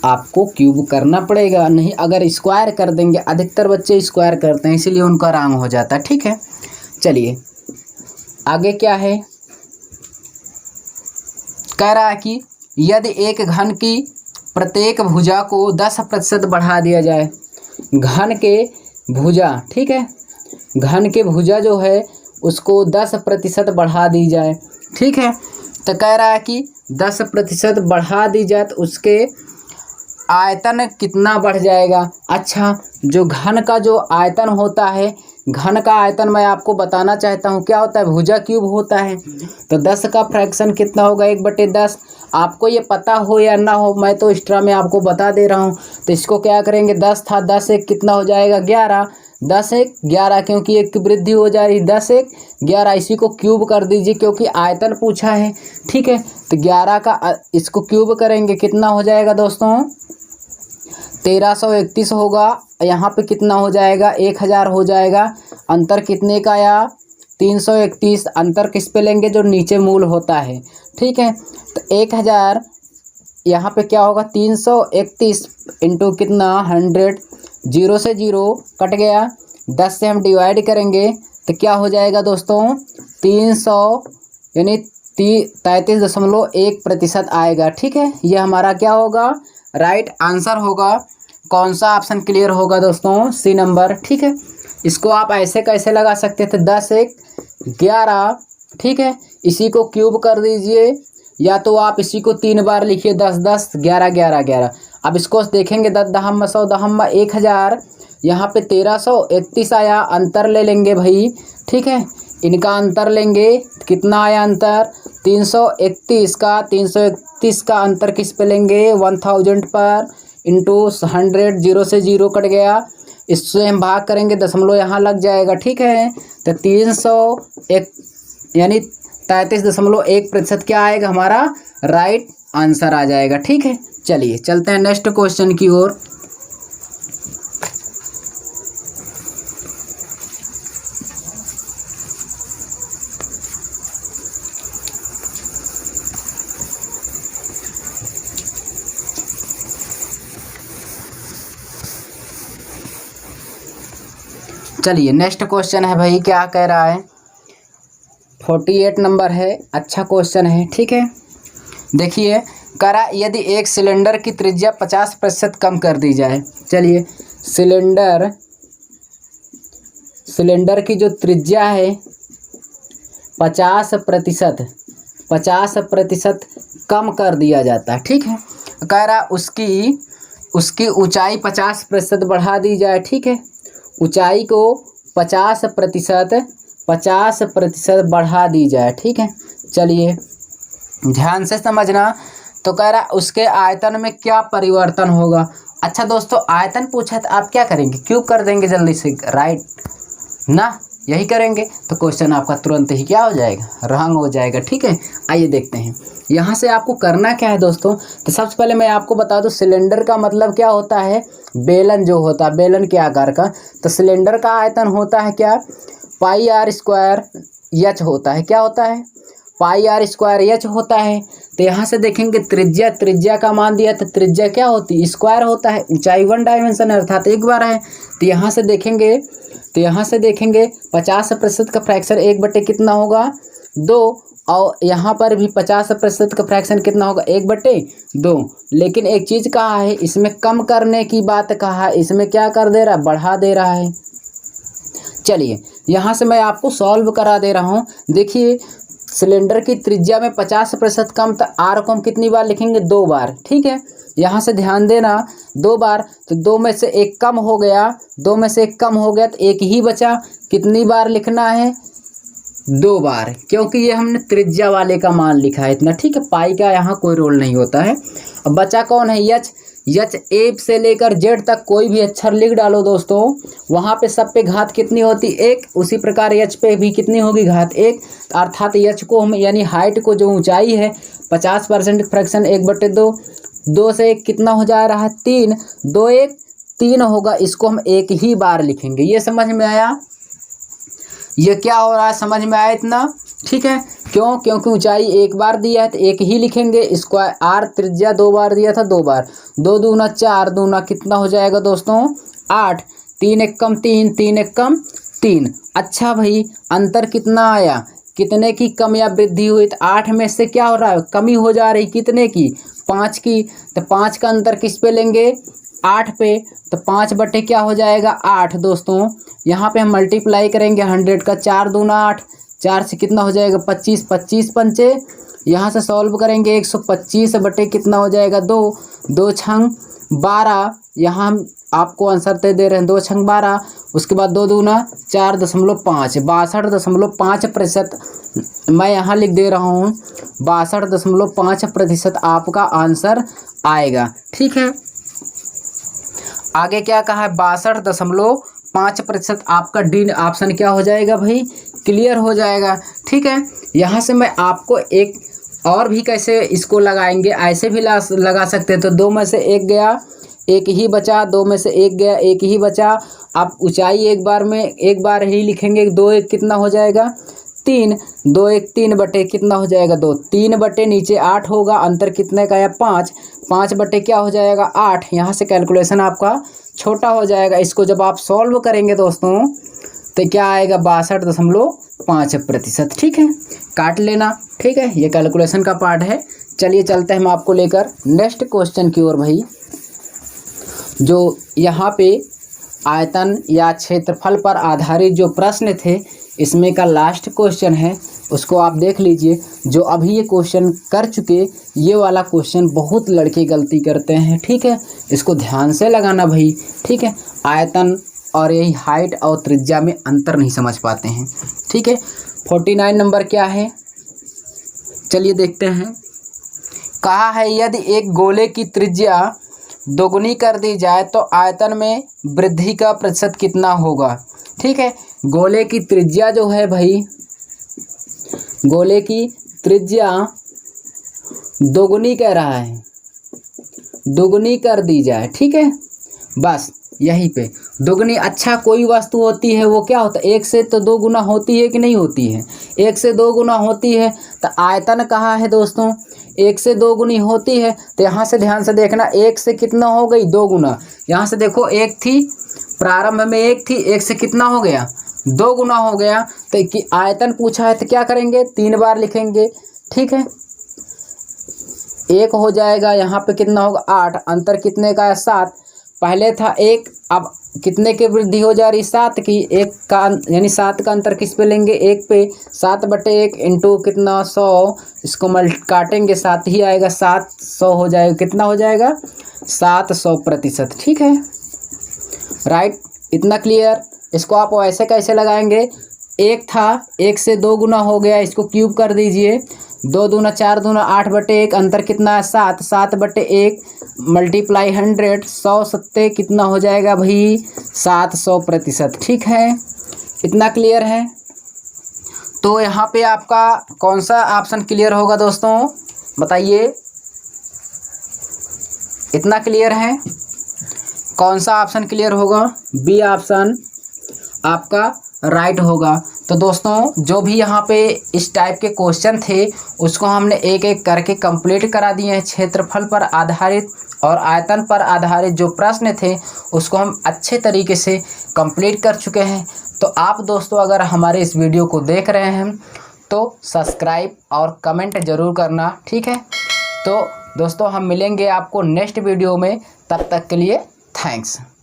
आपको क्यूब करना पड़ेगा, नहीं अगर स्क्वायर कर देंगे, अधिकतर बच्चे स्क्वायर करते हैं इसीलिए उनका रॉन्ग हो जाता है। ठीक है, चलिए आगे क्या है, कह रहा है कि यदि एक घन की प्रत्येक भुजा को 10% बढ़ा दिया जाए, घन के भुजा, ठीक है, घन के भुजा जो है उसको 10% बढ़ा दी जाए। ठीक है, तो कह रहा है कि 10% बढ़ा दी जाए तो उसके आयतन कितना बढ़ जाएगा। अच्छा, जो घन का जो आयतन होता है, घन का आयतन मैं आपको बताना चाहता हूँ, क्या होता है भुजा क्यूब होता है, तो 10 का फ्रैक्शन कितना होगा 1/10। आपको ये पता हो या ना हो, मैं तो एक्स्ट्रा में आपको बता दे रहा हूँ। तो इसको क्या करेंगे, 10 था, 10 से कितना हो जाएगा 11, 10 एक 11, क्योंकि 1 की वृद्धि हो जा रही, 10 एक 11, इसी को क्यूब कर दीजिए क्योंकि आयतन पूछा है, ठीक है। तो 11 का इसको क्यूब करेंगे, कितना हो जाएगा दोस्तों, 1331 होगा। यहाँ पे कितना हो जाएगा, 1000 हो जाएगा। अंतर कितने का आया, 331। अंतर किस पे लेंगे, जो नीचे मूल होता है, ठीक है। तो 1000 यहाँ पे क्या होगा, 331 इंटू कितना 100, 0 से 0 कट गया, 10 से हम डिवाइड करेंगे तो क्या हो जाएगा दोस्तों, 300 यानी 33.1% आएगा, ठीक है। ये हमारा क्या होगा, राइट आंसर होगा। कौन सा ऑप्शन क्लियर होगा दोस्तों, सी नंबर, ठीक है। इसको आप ऐसे कैसे लगा सकते थे, 10 एक 11, ठीक है। इसी को क्यूब कर दीजिए, या तो आप इसी को 3 बार लिखिए, 10 10 11 11 11। अब इसको देखेंगे, 10 दहम 100 दहम 1000, यहाँ पे 1331 आया। अंतर ले लेंगे भाई, ठीक है, इनका अंतर लेंगे, कितना आया अंतर, 331 का 331 का अंतर किस पे लेंगे, 1000 पर इंटू 100, 0 से 0 कट गया, इससे हम भाग करेंगे, दशमलव यहाँ लग जाएगा, ठीक है। तो 301 यानी 33.1% क्या आएगा हमारा, राइट आंसर आ जाएगा, ठीक है। चलिए चलते हैं नेक्स्ट क्वेश्चन की ओर। चलिए नेक्स्ट क्वेश्चन है भाई, क्या कह रहा है, 48 नंबर है, अच्छा क्वेश्चन है, ठीक है। देखिए करा, यदि एक सिलेंडर की त्रिज्या 50% कम कर दी जाए। चलिए सिलेंडर की जो त्रिज्या है 50% कम कर दिया जाता है, ठीक है। कह रहा उसकी ऊंचाई 50% बढ़ा दी जाए, ठीक है। ऊंचाई को 50% बढ़ा दी जाए, ठीक है। चलिए ध्यान से समझना। तो कह रहा उसके आयतन में क्या परिवर्तन होगा। अच्छा दोस्तों, आयतन पूछा तो आप क्या करेंगे, क्यूब कर देंगे जल्दी से, राइट ना, यही करेंगे तो क्वेश्चन आपका तुरंत ही क्या हो जाएगा, रंग हो जाएगा, ठीक है। आइए देखते हैं यहाँ से आपको करना क्या है दोस्तों। तो सबसे पहले मैं आपको बता दूं, सिलेंडर का मतलब क्या होता है, बेलन जो होता है, बेलन के आकार का। तो सिलेंडर का आयतन होता है क्या, पाई आर स्क्वायर एच होता है, क्या होता है, पाई आर स्क्वायर एच होता है। तो यहाँ से देखेंगे त्रिज्या का मान दिया, तो त्रिज्या क्या होती है, स्क्वायर होता है। ऊंचाई 1 डायमेंशन अर्थात एक बार है। तो यहाँ से देखेंगे 50% का फ्रैक्शन 1/, कितना होगा 2, और यहाँ पर भी 50% का फ्रैक्शन कितना होगा 1/2। लेकिन एक चीज़ कहा है, इसमें कम करने की बात कहा है, इसमें क्या कर दे रहा है, बढ़ा दे रहा है। चलिए यहाँ से मैं आपको सॉल्व करा दे रहा हूँ। देखिए सिलेंडर की त्रिज्या में 50% कम, तो आर को हम कितनी बार लिखेंगे, 2 बार, ठीक है। यहाँ से ध्यान देना, 2 बार, तो 2 में से 1 कम हो गया, 2 में से 1 कम हो गया तो 1 ही बचा। कितनी बार लिखना है, 2 बार, क्योंकि ये हमने त्रिज्या वाले का मान लिखा है इतना, ठीक है। पाई का यहाँ कोई रोल नहीं होता है। अब बचा कौन है, यच ए से लेकर जेड तक कोई भी अक्षर लिख डालो दोस्तों, वहाँ पे सब पे घात कितनी होती, 1। उसी प्रकार यच पे भी कितनी होगी, घात 1। अर्थात यच को हम यानी हाइट को, जो ऊंचाई है 50% फ्रैक्शन 1/2, 2 से 1 कितना हो जा रहा है, 3, 2 1 3 होगा। इसको हम 1 ही बार लिखेंगे। ये समझ में आया, ये क्या हो रहा है, समझ में आया इतना, ठीक है। क्यों, क्योंकि ऊंचाई 1 बार दिया है तो 1 ही लिखेंगे। इसको आर त्रिज्या 2 बार दिया था, 2 बार, 2 दूना 4, दूना कितना हो जाएगा दोस्तों 8, 3 1 कम 3, 3 1 कम 3। अच्छा भाई, अंतर कितना आया, कितने की कम या वृद्धि हुई, तो 8 में से क्या हो रहा है, कमी हो जा रही, कितने की, 5 की। तो 5 का अंतर किस पे लेंगे, 8 पे। तो 5/, क्या हो जाएगा 8 दोस्तों। यहाँ पे हम मल्टीप्लाई करेंगे 100 का, 4 दूना 8, 4 से कितना हो जाएगा 25, 25 पंचे, यहाँ से सॉल्व करेंगे 125/, कितना हो जाएगा 2, 2 छंग 12। यहाँ हम आपको आंसर दे रहे हैं 2 छंग 12। उसके बाद 2 दूना 4.5, 62.5% मैं यहाँ लिख दे रहा हूँ, 62.5% आपका आंसर आएगा, ठीक है। आगे क्या कहा है, 5% आपका डी ऑप्शन क्या हो जाएगा भाई, क्लियर हो जाएगा। ठीक है, यहाँ से मैं आपको एक और भी कैसे इसको लगाएंगे, ऐसे भी लगा सकते हैं। तो 2 में से 1 गया, 1 ही बचा, 2 में से 1 गया, 1 ही बचा। आप ऊंचाई एक बार ही लिखेंगे, 2 1 कितना हो जाएगा 3, 2 1 3 बटे कितना हो जाएगा 2, 3 बटे नीचे 8 होगा, अंतर कितने का है 5, 5 बटे क्या हो जाएगा 8। यहाँ से कैलकुलेशन आपका छोटा हो जाएगा। इसको जब आप सॉल्व करेंगे दोस्तों तो क्या आएगा 62.5%। ठीक है, काट लेना। ठीक है, ये कैलकुलेशन का पार्ट है। चलिए चलते हैं हम आपको लेकर नेक्स्ट क्वेश्चन की ओर भाई। जो यहाँ पे आयतन या क्षेत्रफल पर आधारित जो प्रश्न थे, इसमें का लास्ट क्वेश्चन है, उसको आप देख लीजिए। जो अभी ये क्वेश्चन कर चुके, ये वाला क्वेश्चन बहुत लड़के गलती करते हैं। ठीक है, इसको ध्यान से लगाना भाई। ठीक है, आयतन और यही हाइट और त्रिज्या में अंतर नहीं समझ पाते हैं। ठीक है, 49 नंबर क्या है, चलिए देखते हैं। कहा है यदि एक गोले की त्रिज्या दोगुनी कर दी जाए तो आयतन में वृद्धि का प्रतिशत कितना होगा। ठीक है, गोले की त्रिज्या जो है भाई, गोले की त्रिज्या दोगुनी कह रहा है, दोगुनी कर दी जाए। ठीक है, बस यहीं पे दोगुनी। अच्छा, कोई वस्तु होती है वो क्या होता है, 1 से तो 2 गुना होती है कि नहीं होती है, 1 से 2 गुना होती है। तो आयतन कहाँ है दोस्तों, 1 से 2 गुनी होती है। तो यहाँ से ध्यान से देखना, 1 से कितना हो गई 2 गुना। यहाँ से देखो 1 थी, प्रारंभ में 1 थी, 1 से कितना हो गया 2 गुना हो गया। तो कि आयतन पूछा है तो क्या करेंगे, 3 बार लिखेंगे। ठीक है, 1 हो जाएगा, यहाँ पे कितना होगा 8, अंतर कितने का है 7। पहले था 1, अब कितने की वृद्धि हो जा रही 7 की, 1 का यानी 7 का अंतर किस पे लेंगे 1 पे, 7 बटे 1 इंटू कितना 100, इसको काटेंगे 7 ही आएगा, 700 हो जाएगा, कितना हो जाएगा 700%। ठीक है, राइट, इतना क्लियर। इसको आप ऐसे कैसे लगाएंगे, 1 था, 1 से 2 गुना हो गया, इसको क्यूब कर दीजिए, 2 दूना 4 दूना 8 बटे 1, अंतर कितना है 7, 7 बटे 1 मल्टीप्लाई 100, 100 सत्ते कितना हो जाएगा भाई 700%। ठीक है, इतना क्लियर है। तो यहाँ पे आपका कौन सा ऑप्शन क्लियर होगा दोस्तों, बताइए, इतना क्लियर है, कौन सा ऑप्शन क्लियर होगा, बी ऑप्शन आपका राइट होगा। तो दोस्तों जो भी यहाँ पे इस टाइप के क्वेश्चन थे उसको हमने एक एक करके कंप्लीट करा दिए हैं। क्षेत्रफल पर आधारित और आयतन पर आधारित जो प्रश्न थे उसको हम अच्छे तरीके से कंप्लीट कर चुके हैं। तो आप दोस्तों अगर हमारे इस वीडियो को देख रहे हैं तो सब्सक्राइब और कमेंट ज़रूर करना। ठीक है, तो दोस्तों हम मिलेंगे आपको नेक्स्ट वीडियो में, तब तक के लिए थैंक्स।